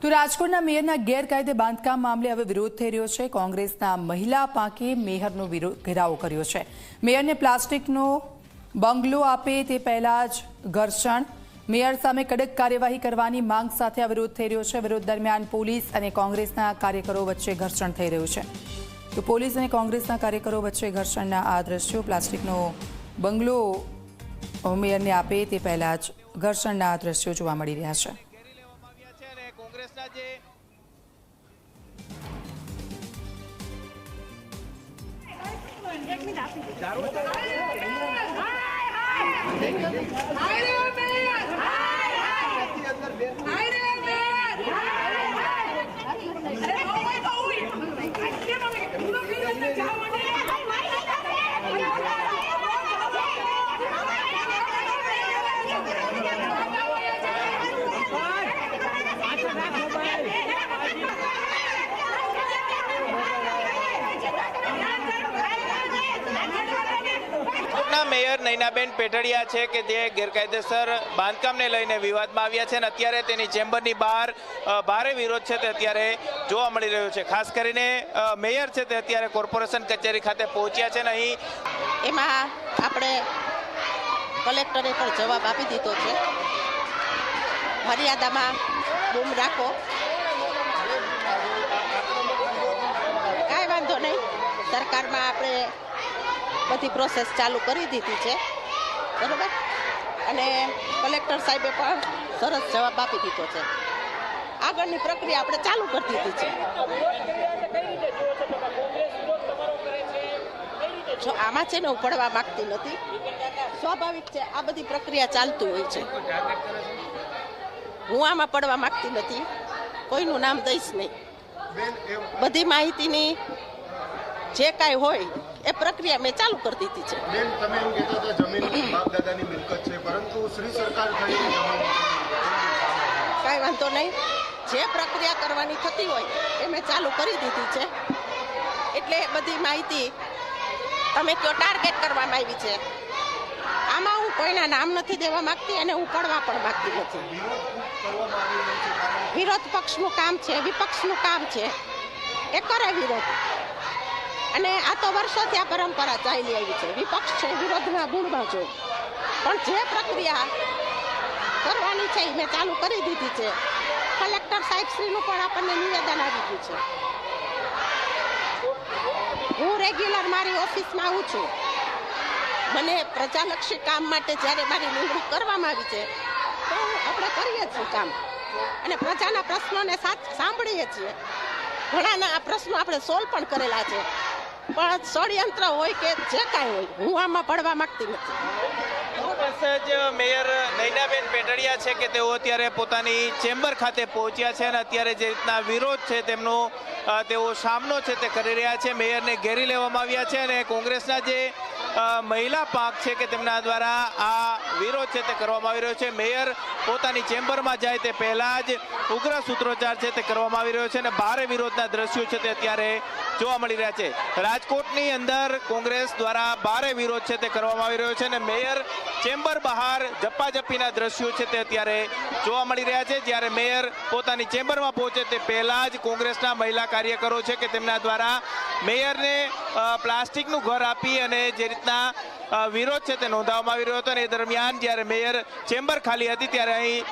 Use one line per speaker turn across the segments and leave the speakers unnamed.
તો રાજકોટના મેયરના ગેરકાયદે બાંધકામ મામલે હવે વિરોધ થઈ રહ્યો છે। કોંગ્રેસના મહિલા પાંખે મેયરનો ઘેરાવો કર્યો છે। મેયરને પ્લાસ્ટિકનો બંગલો આપે તે પહેલા જ ઘર્ષણ। મેયર સામે કડક કાર્યવાહી કરવાની માંગ સાથે આ વિરોધ થઈ રહ્યો છે। વિરોધ દરમિયાન પોલીસ અને કોંગ્રેસના કાર્યકરો વચ્ચે ઘર્ષણ થઈ રહ્યું છે। તો પોલીસ અને કોંગ્રેસના કાર્યકરો વચ્ચે ઘર્ષણના આ દ્રશ્યો, પ્લાસ્ટિકનો બંગલો મેયરને આપે તે પહેલા જ ઘર્ષણના આ દ્રશ્યો જોવા મળી રહ્યા છે।
મેયર નૈનાબેન પેટડિયા છે કે જે ગેરકાયદેસર બાંધકામને લઈને વિવાદમાં આવ્યા છે અને અત્યારે તેની ચેમ્બરની બહાર ભારે વિરોધ છે તે અત્યારે જોવા મળી રહ્યો છે। ખાસ કરીને મેયર છે તે અત્યારે કોર્પોરેશન કચેરી ખાતે પહોંચ્યા છે ને અહીં
એમાં આપણે કલેક્ટરે પણ જવાબ આપી દીધો છે। મર્યાદામાં બૂમ રાખો, કાંઈ વાંધો નહીં। સરકારમાં આપણે બધી પ્રોસેસ ચાલુ કરી દીધી છે, બરાબર। અને કલેક્ટર સાહેબે પણ સરસ જવાબ આપી દીધો છે। આગળની પ્રક્રિયા આપણે ચાલુ કરી દીધી છે। જો આમાં છે ને હું પડવા માંગતી નથી, સ્વાભાવિક છે, આ બધી પ્રક્રિયા ચાલતી હોય છે। હું આમાં પડવા માંગતી નથી, કોઈનું નામ દઈશ નહીં। બધી માહિતીની જે કાંઈ હોય એ પ્રક્રિયા મેં ચાલુ કરી દીધી છે।
બેન, તમે એમ કહેતા હતા જમીન બાપ દાદાની મિલકત છે, પરંતુ શ્રી સરકાર થઈ
કાંઈ વાંધો નહીં, જે પ્રક્રિયા કરવાની થતી હોય એ મેં ચાલુ કરી દીધી છે। એટલે બધી માહિતી તમે કયો ટાર્ગેટ કરવામાં આવી છે, આમાં હું કોઈના નામ નથી દેવા માંગતી અને હું પડવા પણ માંગતી નથી। વિરોધ પક્ષનું કામ છે, વિપક્ષનું કામ છે, એ કરે વિરોધ। અને આ તો વર્ષોથી આ પરંપરા ચાલી આવી છે। વિપક્ષ છે વિરોધના ગુણમાં જો, પણ જે પ્રક્રિયા કરવાની છે એ મેં ચાલુ કરી દીધી છે। કલેક્ટર સાહેબશ્રીનું પણ આપણને નિવેદન આવી ગયું છે। હું રેગ્યુલર મારી ઓફિસમાં આવું છું। મને પ્રજાલક્ષી કામ માટે જ્યારે મારી નિમણૂક કરવામાં આવી છે તો આપણે કરીએ છીએ કામ અને પ્રજાના પ્રશ્નોને સાંભળીએ છીએ। ઘણાના આ પ્રશ્નો આપણે સોલ્વ પણ કરેલા છે, પણ ષડયંત્ર હોય કે જે કાંઈ હોય હું આમાં પડવા માંગતી નથી।
મેયર નૈનાબેન પેટડિયા છે કે તેઓ અત્યારે પોતાની ચેમ્બર ખાતે પહોંચ્યા છે અને અત્યારે જે રીતના વિરોધ છે તેમનો તેઓ સામનો છે તે કરી રહ્યા છે। મેયરને ઘેરી લેવામાં આવ્યા છે અને કોંગ્રેસના જે મહિલા પાંખ છે કે તેમના દ્વારા આ વિરોધ છે તે કરવામાં આવી રહ્યો છે। મેયર પોતાની ચેમ્બરમાં જાય તે પહેલા જ ઉગ્ર સૂત્રોચ્ચાર છે તે કરવામાં આવી રહ્યો છે અને ભારે વિરોધના દ્રશ્યો છે તે અત્યારે જોવા મળી રહ્યા છે। રાજકોટની અંદર કોંગ્રેસ દ્વારા ભારે વિરોધ છે તે કરવામાં આવી રહ્યો છે અને મેયર ચેમ્બર બહાર ઝપાઝપીના દ્રશ્યો છે તે અત્યારે જોવા મળી રહ્યા છે। જ્યારે મેયર પોતાની ચેમ્બરમાં પહોંચે તે પહેલા જ કોંગ્રેસના મહિલા કાર્યકરો છે કે તેમના દ્વારા મેયરને પ્લાસ્ટિકનું ઘર આપી અને જે રીતના વિરોધ છે તે નોંધાવવામાં આવી રહ્યો હતો અને એ દરમિયાન જ્યારે મેયર ચેમ્બર ખાલી હતી ત્યારે અહીં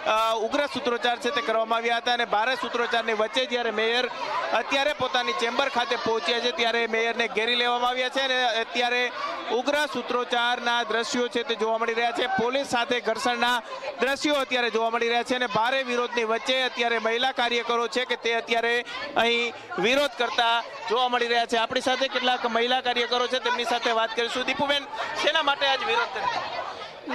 ઉગ્ર સૂત્રોચ્ચાર છે તે કરવામાં આવ્યા હતા અને ભારે સૂત્રોચ્ચારની વચ્ચે જ્યારે મેયર અત્યારે પોતાની ચેમ્બર ખાતે પહોંચ્યા છે ત્યારે મેયરને ઘેરી લેવામાં આવ્યા છે અને અત્યારે ઉગ્ર સૂત્રોચ્ચારના દ્રશ્યો છે તે જોવા મળી રહ્યા છે। પોલીસ સાથે ઘર્ષણના દ્રશ્યો અત્યારે જોવા મળી રહ્યા છે અને ભારે વિરોધની વચ્ચે અત્યારે મહિલા કાર્યકરો છે કે તે અત્યારે અહીં વિરોધ કરતા જોવા મળી રહ્યા છે। આપણી સાથે કેટલાક મહિલા કાર્યકરો છે, તેમની સાથે વાત કરીશું। દીપુબેન, શેના માટે આજ વિરોધ કર્યો?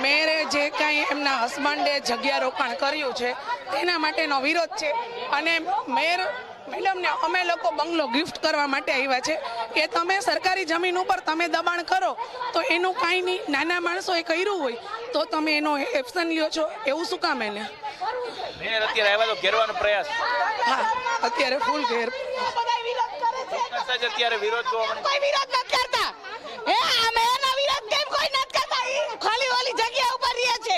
મેયરે જે કાંઈ એમના હસબન્ડે જગ્યા રોકાણ કર્યું છે તેના માટેનો વિરોધ છે અને મેયર મેડમને અમે લોકો બંગલો ગિફ્ટ કરવા માટે આવ્યા છે કે તમે સરકારી જમીન ઉપર તમે દબાણ કરો તો એનું કાંઈ નહીં, નાના માણસોએ કર્યું હોય તો તમે એનો એક્શન લ્યો છો, એવું શું કામ એને?
મેયર અત્યારે આવ્યા તો ઘેરવાનો પ્રયાસ?
હા, અત્યારે ફૂલ ઘેર
અત્યારે વિરોધ જોવા મળે।
કોઈ વિરોધ નથી કરતા, હે આ મેયરનો વિરોધ કેમ કોઈ નથી કરતા? ખાલી ઓલી જગ્યા ઉપર રહે છે,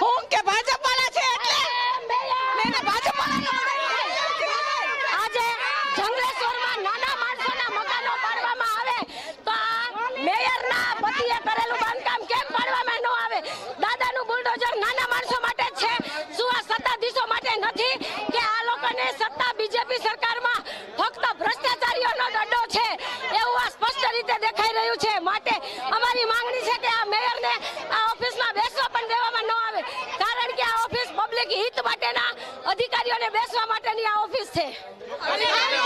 હું કે ભાજપ વાળા છે એટલે ભાજપ વાળા
અધિકારીઓને બેસવા માટેની આ ઓફિસ છે.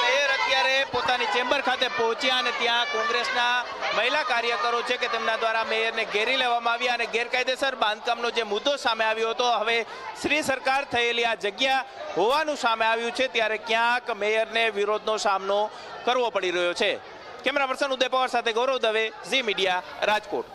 મેયર અત્યારે પોતાની ચેમ્બર ખાતે પહોંચ્યા અને ત્યાં કોંગ્રેસના મહિલા કાર્યકરો છે કે તેમના દ્વારા મેયરને ઘેરી લેવામાં આવ્યા અને ગેરકાયદેસર બાંધકામનો જે મુદ્દો સામે આવ્યો હતો, હવે શ્રી સરકાર થયેલી આ જગ્યા હોવાનું સામે આવ્યું છે, ત્યારે ક્યાંક મેયરને વિરોધનો સામનો કરવો પડી રહ્યો છે. કેમેરા પર્સન ઉદય પવાર સાથે ગૌરવ દવે, ઝી મીડિયા, રાજકોટ.